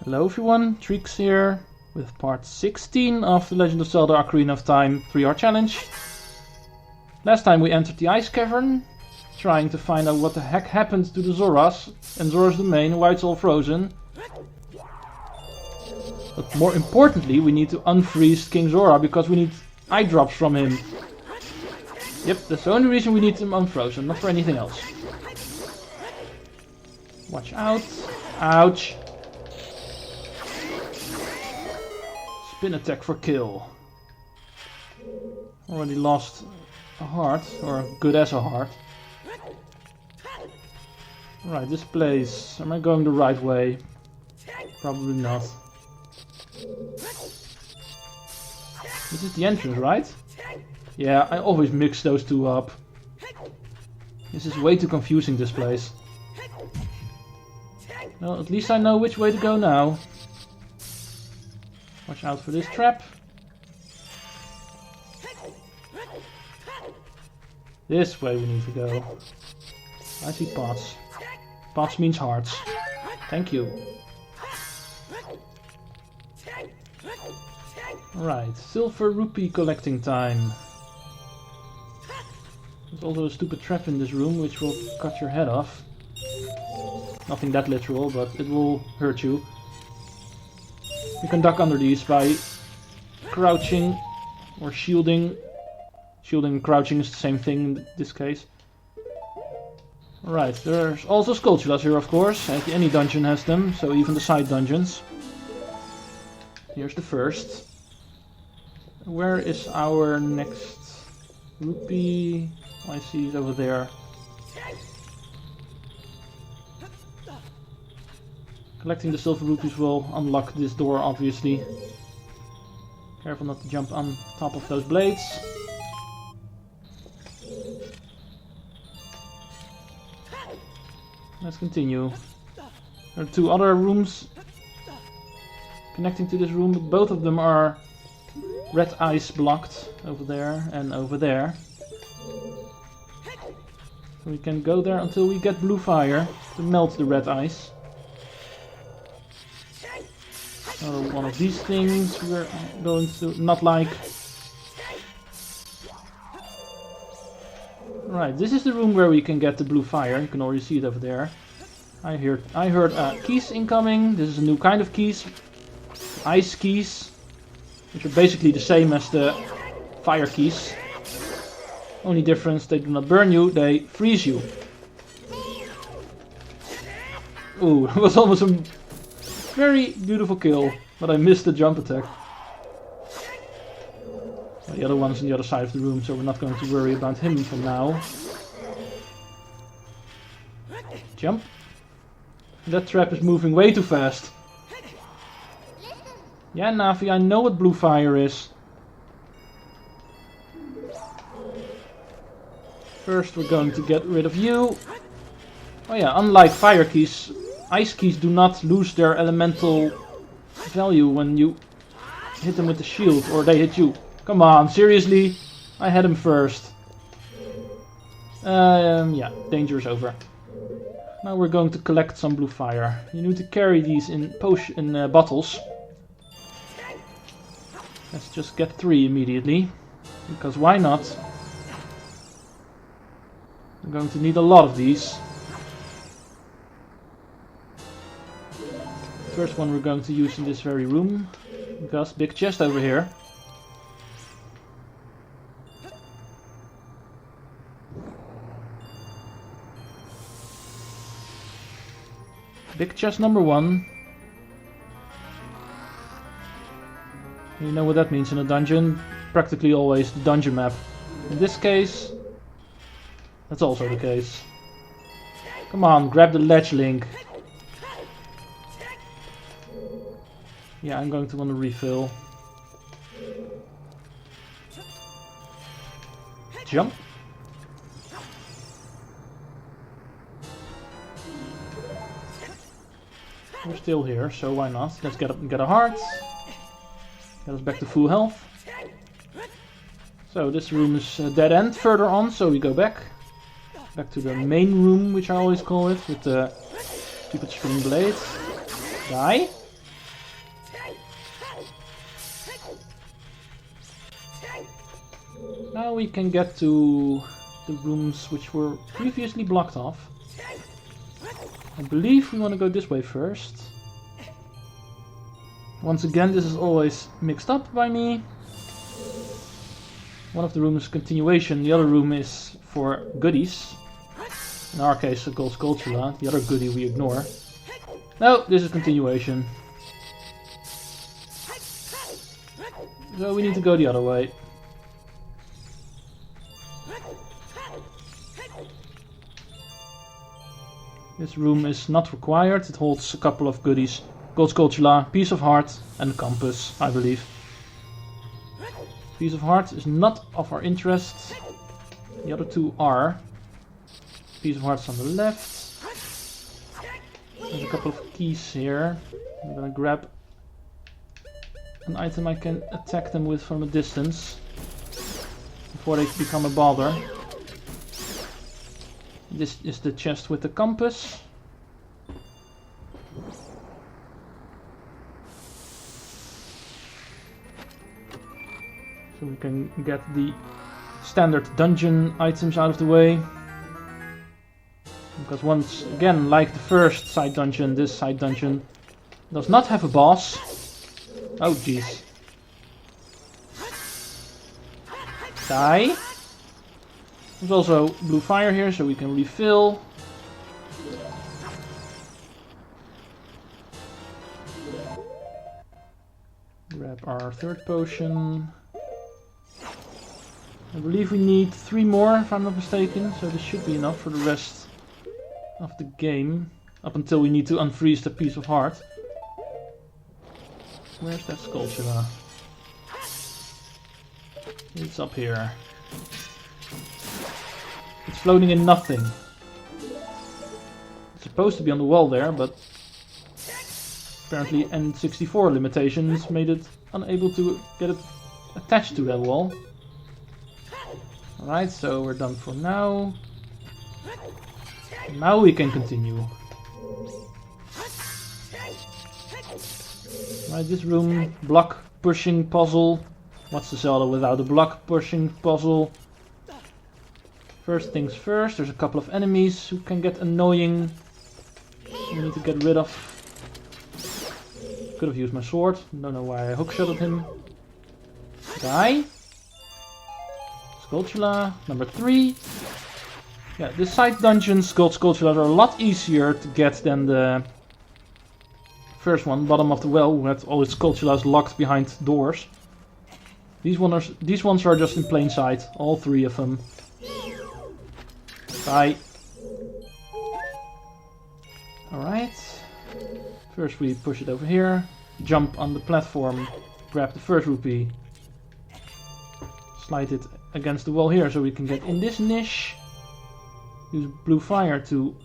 Hello everyone, Treecks here with part 16 of the Legend of Zelda Ocarina of Time 3-hour challenge. Last time we entered the Ice Cavern, trying to find out what the heck happened to the Zoras and Zora's domain, why it's all frozen. But more importantly, we need to unfreeze King Zora because we need eyedrops from him. Yep, that's the only reason we need him unfrozen, not for anything else. Watch out. Ouch. Spin attack for kill. Already lost a heart, or good as a heart. Right, this place. Am I going the right way? Probably not. This is the entrance, right? Yeah, I always mix those two up. This is way too confusing, this place. Well, at least I know which way to go now. Watch out for this trap. This way we need to go. I see pots. Pots means hearts. Thank you. Right, silver rupee collecting time. There's also a stupid trap in this room which will cut your head off. Nothing that literal, but it will hurt you. You can duck under these by crouching or shielding. Shielding and crouching is the same thing in this case. Right, there's also Skulltulas here, of course. Any dungeon has them, so even the side dungeons. Here's the first. Where is our next rupee? Oh, I see it over there. Collecting the silver rupees will unlock this door, obviously. Careful not to jump on top of those blades. Let's continue. There are two other rooms connecting to this room, but both of them are red ice blocked over there and over there. So we can go there until we get blue fire to melt the red ice. Another one of these things we're going to not like. Right, this is the room where we can get the blue fire. You can already see it over there. I heard keys incoming. This is a new kind of keys. Ice keys. Which are basically the same as the fire keys. Only difference, they do not burn you, they freeze you. Ooh, it was almost a very beautiful kill, but I missed the jump attack. The other one's on the other side of the room, so we're not going to worry about him for now. Jump. That trap is moving way too fast. Yeah, Navi, I know what blue fire is. First we're going to get rid of you. Oh yeah, unlike fire keys, ice keys do not lose their elemental value when you hit them with the shield, or they hit you. Come on, seriously? I had him first. Yeah, danger is over. Now we're going to collect some blue fire. You need to carry these in bottles. Let's just get 3 immediately, because why not? I'm going to need a lot of these. First one we're going to use in this very room, because big chest over here. Big chest number 1. You know what that means in a dungeon. Practically always the dungeon map. In this case, that's also the case. Come on, grab the ledge, Link. Yeah, I'm going to want to refill. Jump. We're still here, so why not? Let's get a heart. Get us back to full health. So this room is a dead end further on, so we go back. Back to the main room, which I always call it, with the stupid string blade. Die. Now we can get to the rooms which were previously blocked off. I believe we want to go this way first. Once again, this is always mixed up by me. One of the rooms is continuation, the other room is for goodies. In our case, a gold Skulltula. The other goodie we ignore. No, this is continuation. So we need to go the other way. This room is not required. It holds a couple of goodies. Gold Skulltula, Piece of Heart, and Compass, I believe. Piece of Heart is not of our interest. The other two are. Piece of Heart's on the left. There's a couple of keys here. I'm gonna grab an item I can attack them with from a distance before they become a bother. This is the chest with the compass. So we can get the standard dungeon items out of the way. Because once again, like the first side dungeon, this side dungeon does not have a boss. Oh jeez. Die. There's also blue fire here, so we can refill. Grab our third potion. I believe we need 3 more, if I'm not mistaken, so this should be enough for the rest of the game. Up until we need to unfreeze the Piece of Heart. Where's that Skulltula? It's up here. It's floating in nothing. It's supposed to be on the wall there, but apparently N64 limitations made it unable to get it attached to that wall. Alright, so we're done for now. Now we can continue. Right, this room, block pushing puzzle. What's the Zelda without a block pushing puzzle? First things first, there's a couple of enemies who can get annoying. We need to get rid of. Could have used my sword. Don't know why I hookshotted him. Die. Skulltula, number 3. Yeah, the side dungeons, gold Skulltulas, are a lot easier to get than the first one, bottom of the well, who had all its Skulltulas locked behind doors. These ones are just in plain sight, all 3 of them. Die. Alright. First we push it over here, jump on the platform, grab the first rupee, slide it against the wall here so we can get in this niche. Use blue fire to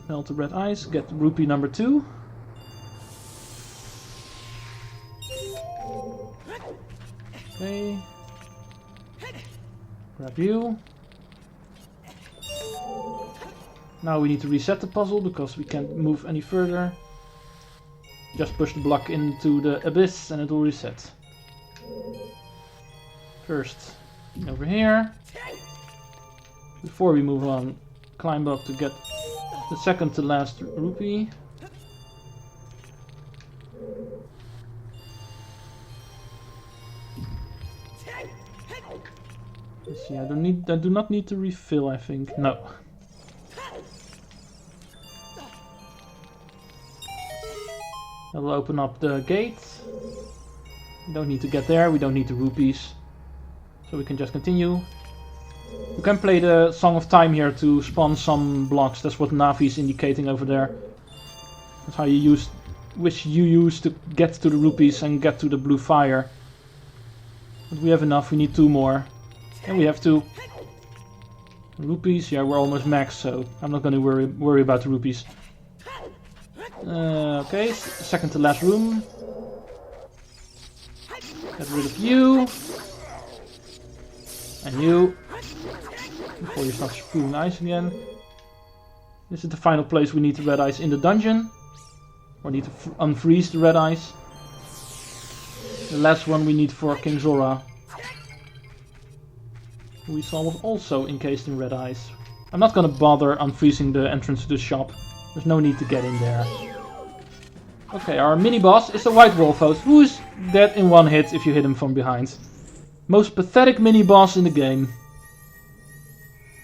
melt the red ice, get rupee number 2. Okay. Grab you. Now we need to reset the puzzle because we can't move any further. Just push the block into the abyss and it will reset. First, over here. Before we move on, climb up to get the second to last rupee. Let's see, I do not need to refill, I think. No. That will open up the gate. We don't need to get there, we don't need the rupees. So we can just continue. You can play the Song of Time here to spawn some blocks. That's what Navi is indicating over there. That's how you use, which you use to get to the rupees and get to the blue fire. But we have enough, we need 2 more. And we have 2. Rupees, yeah, we're almost max, so I'm not going to worry about the rupees. Okay, second to last room. Get rid of you. And you. Before you start spewing ice again. This is the final place we need the red ice in the dungeon. Or need to unfreeze the red ice. The last one we need for King Zora. who we saw was also encased in red ice. I'm not gonna bother unfreezing the entrance to the shop. There's no need to get in there. Okay, our mini-boss is the White Wolfhound, who is dead in one hit if you hit him from behind. Most pathetic mini-boss in the game.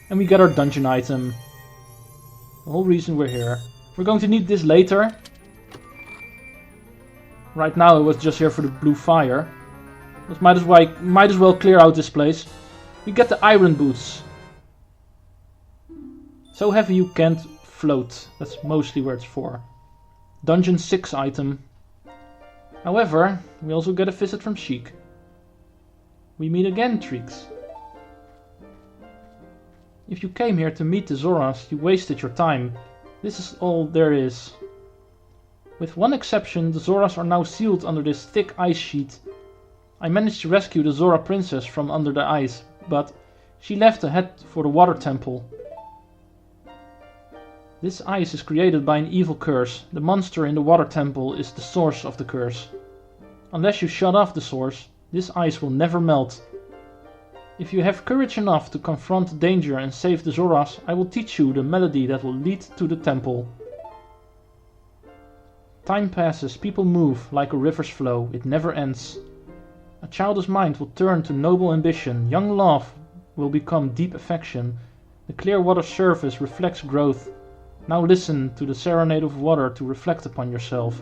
And we get our dungeon item. The whole reason we're here. We're going to need this later. Right now it was just here for the blue fire. But might as well clear out this place. We get the iron boots. So heavy you can't float. That's mostly where it's for. Dungeon 6 item. However, we also get a visit from Sheik. We meet again, Treecks. If you came here to meet the Zoras, you wasted your time. This is all there is. With one exception, the Zoras are now sealed under this thick ice sheet. I managed to rescue the Zora princess from under the ice, but she left to head for the water temple. This ice is created by an evil curse. The monster in the water temple is the source of the curse. Unless you shut off the source, this ice will never melt. If you have courage enough to confront the danger and save the Zoras, I will teach you the melody that will lead to the temple. Time passes, people move, like a river's flow, it never ends. A childish mind will turn to noble ambition, young love will become deep affection. The clear water surface reflects growth. Now listen to the Serenade of water to reflect upon yourself.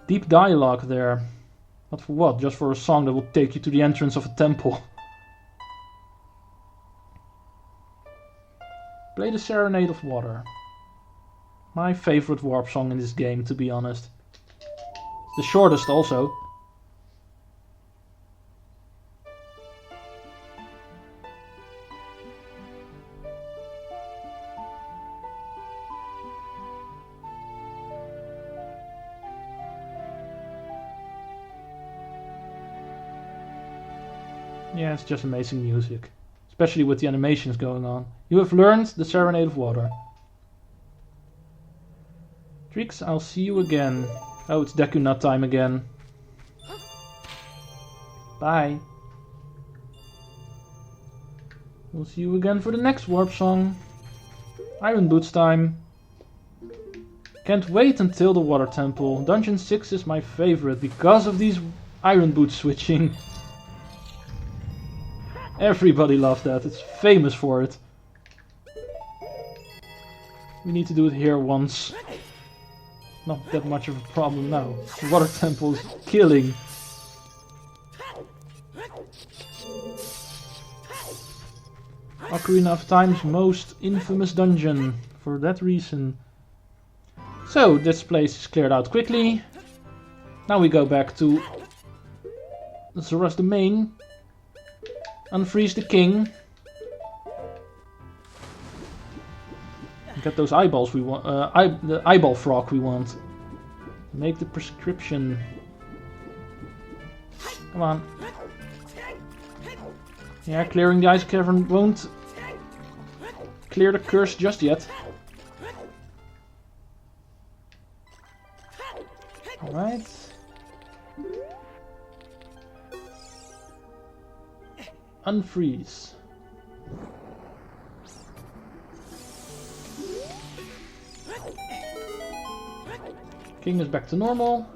Deep dialogue there. But for what? Just for a song that will take you to the entrance of a temple. Play the Serenade of Water. My favorite warp song in this game, to be honest. The shortest also. Yeah, it's just amazing music. Especially with the animations going on. You have learned the Serenade of Water. Treecks, I'll see you again. Oh, it's Deku Nut time again. Bye. We'll see you again for the next warp song. Iron Boots time. Can't wait until the Water Temple. Dungeon 6 is my favorite because of these Iron Boots switching. Everybody loved that, it's famous for it. We need to do it here once. Not that much of a problem now. The Water Temple is killing. Ocarina of Time's most infamous dungeon, for that reason. So, this place is cleared out quickly. Now we go back to Zora's domain. Unfreeze the king. Get those eyeballs we want. The eyeball frog we want. Make the prescription. Come on. Yeah, clearing the Ice Cavern won't clear the curse just yet. Alright. Unfreeze. King is back to normal.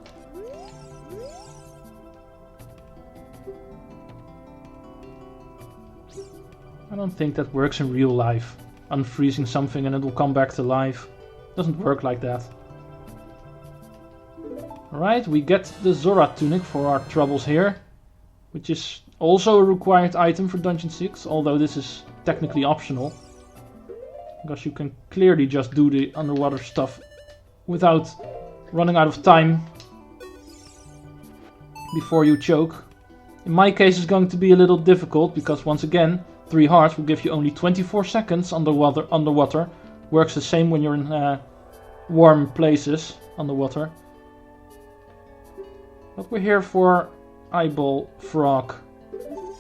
I don't think that works in real life. Unfreezing something and it will come back to life. Doesn't work like that. Alright, we get the Zora Tunic for our troubles here. Which is also a required item for Dungeon 6, although this is technically optional. Because you can clearly just do the underwater stuff without running out of time before you choke. In my case it's going to be a little difficult because once again 3 hearts will give you only 24 seconds underwater. Works the same when you're in warm places underwater. But we're here for Eyeball Frog.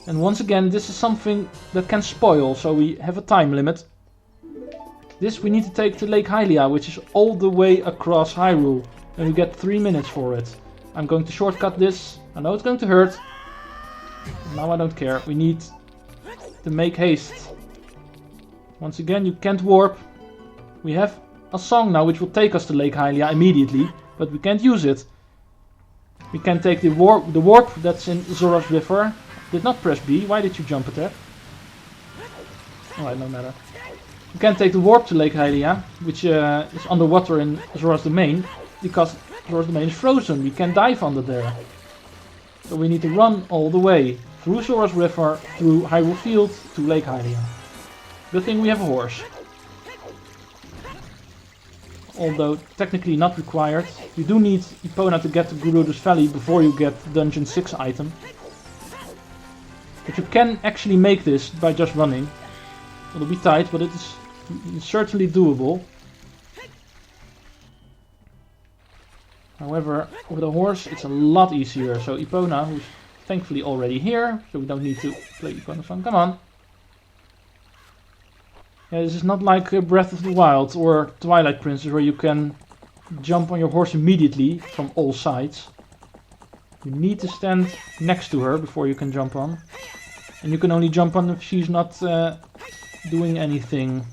And once again this is something that can spoil, so we have a time limit. This we need to take to Lake Hylia, which is all the way across Hyrule. And we get 3 minutes for it. I'm going to shortcut this. I know it's going to hurt. Now I don't care. We need to make haste. Once again, you can't warp. We have a song now which will take us to Lake Hylia immediately, but we can't use it. We can take the warp that's in Zora's River. Did not press B. Why did you jump at that? Alright, no matter. We can take the warp to Lake Hylia, which is underwater in Zora's domain, because Zora's domain is frozen. We can dive under there. So we need to run all the way through Zora's River, through Hyrule Field to Lake Hylia. Good thing we have a horse. Although technically not required. You do need Epona to get to Gerudo's Valley before you get the Dungeon 6 item. But you can actually make this by just running. It'll be tight, but it's certainly doable. However, with a horse it's a lot easier. So Epona, who's thankfully already here, so we don't need to play Epona's song. Come on. Yeah, this is not like Breath of the Wild or Twilight Princess where you can jump on your horse immediately from all sides. You need to stand next to her before you can jump on. And you can only jump on if she's not doing anything.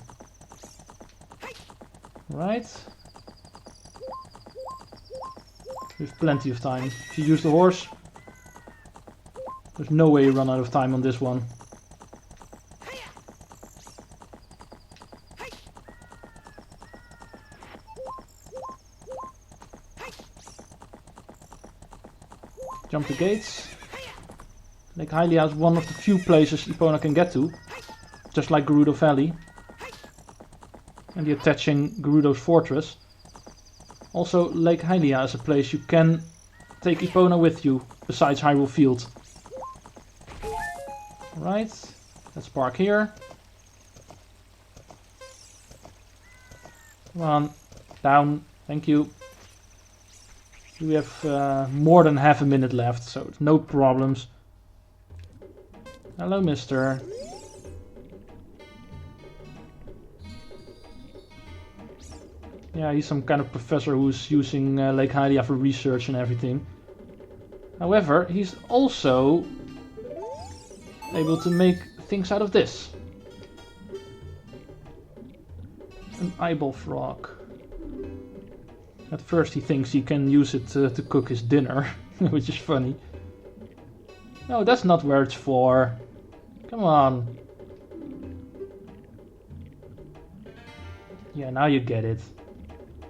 Right? We have plenty of time. If you use the horse, there's no way you run out of time on this one. Jump the gates. Lake Hylia is one of the few places Epona can get to, just like Gerudo Valley and the attaching Gerudo's Fortress. Also, Lake Hylia is a place you can take Epona with you, besides Hyrule Field. Right, let's park here. Come on, down, thank you. We have more than half a minute left, so no problems. Hello, mister. Yeah, he's some kind of professor who's using Lake Hylia for research and everything. However, he's also able to make things out of this. An eyeball frog. At first he thinks he can use it to cook his dinner, which is funny. No, that's not where it's for. Come on. Yeah, now you get it.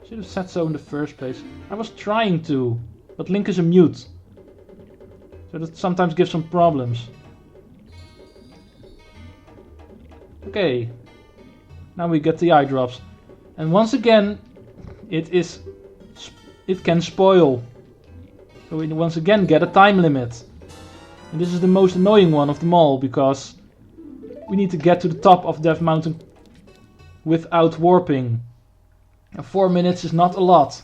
Should have said so in the first place. I was trying to, but Link is a mute. So that sometimes gives some problems. Okay. Now we get the eyedrops. And once again, it can spoil. So we once again get a time limit. And this is the most annoying one of them all, because we need to get to the top of Death Mountain without warping. And 4 minutes is not a lot.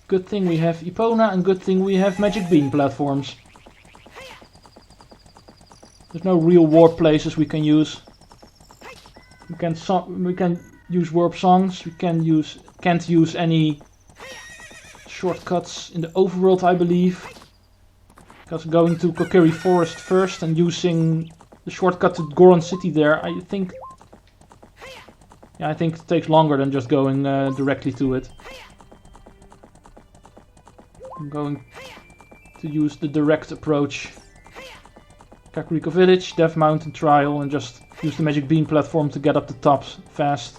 Good thing we have Epona and good thing we have Magic Bean platforms. There's no real warp places we can use. We can use warp songs. We can't use any shortcuts in the overworld, I believe. Because going to Kokiri Forest first and using the shortcut to Goron City there, I think it takes longer than just going directly to it. I'm going to use the direct approach. Kakariko Village, Death Mountain Trial, and just use the Magic Bean platform to get up the tops fast.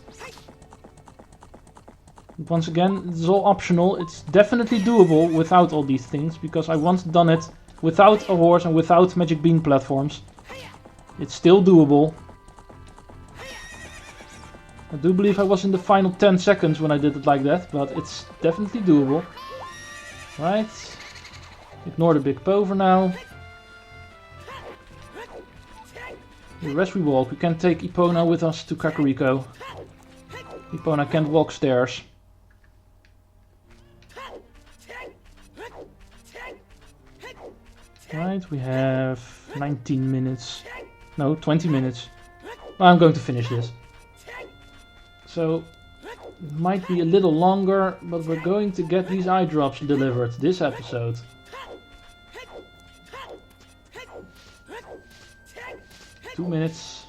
Once again, it's all optional. It's definitely doable without all these things, because I once done it without a horse and without Magic Bean platforms. It's still doable. I do believe I was in the final 10 seconds when I did it like that, but it's definitely doable. Right. Ignore the big Poe for now. As we walk, we can take Epona with us to Kakariko. Epona can't walk stairs. Right, we have 19 minutes. No, 20 minutes. Well, I'm going to finish this. So, it might be a little longer, but we're going to get these eyedrops delivered this episode. 2 minutes.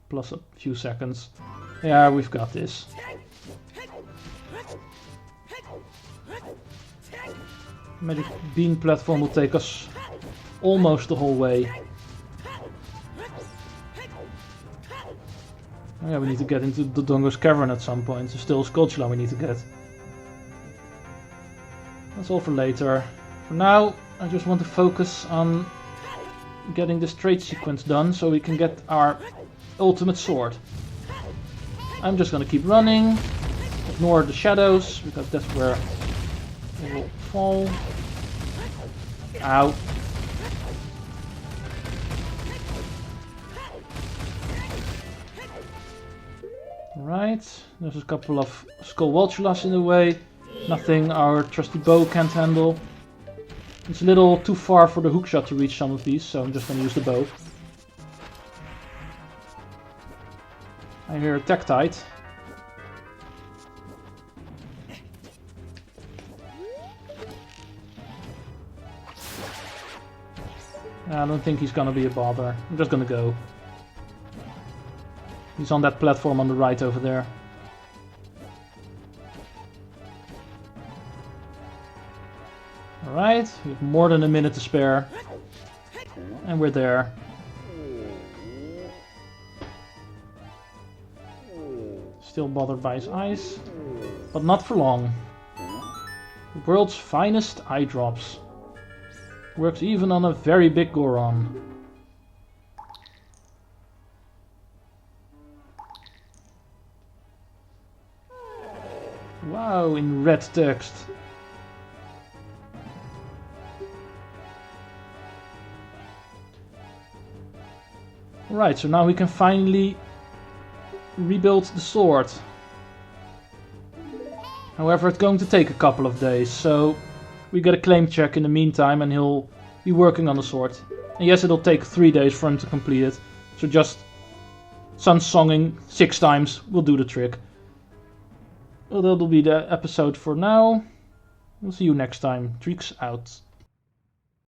Plus a few seconds. Yeah, we've got this. Magic bean platform will take us almost the whole way. Oh yeah, we need to get into the Dongo's Cavern at some point. There's still a Skulltula we need to get. That's all for later. For now, I just want to focus on getting this trade sequence done so we can get our ultimate sword. I'm just gonna keep running, ignore the shadows, because that's where it will fall. Ow. Right, there's a couple of Skulltulas in the way. Nothing our trusty bow can't handle. It's a little too far for the hookshot to reach some of these, so I'm just gonna use the bow. I hear a Tektite. I don't think he's gonna be a bother. I'm just gonna go. He's on that platform on the right over there. Alright, we have more than a minute to spare. And we're there. Still bothered by his eyes, but not for long. The world's finest eyedrops. Works even on a very big Goron. Wow, in red text. Right, so now we can finally rebuild the sword. However, it's going to take a couple of days, so we get a claim check in the meantime and he'll be working on the sword. And yes, it'll take 3 days for him to complete it, so just sun-songing 6 times will do the trick. Well, that'll be the episode for now. We'll see you next time. Treecks out.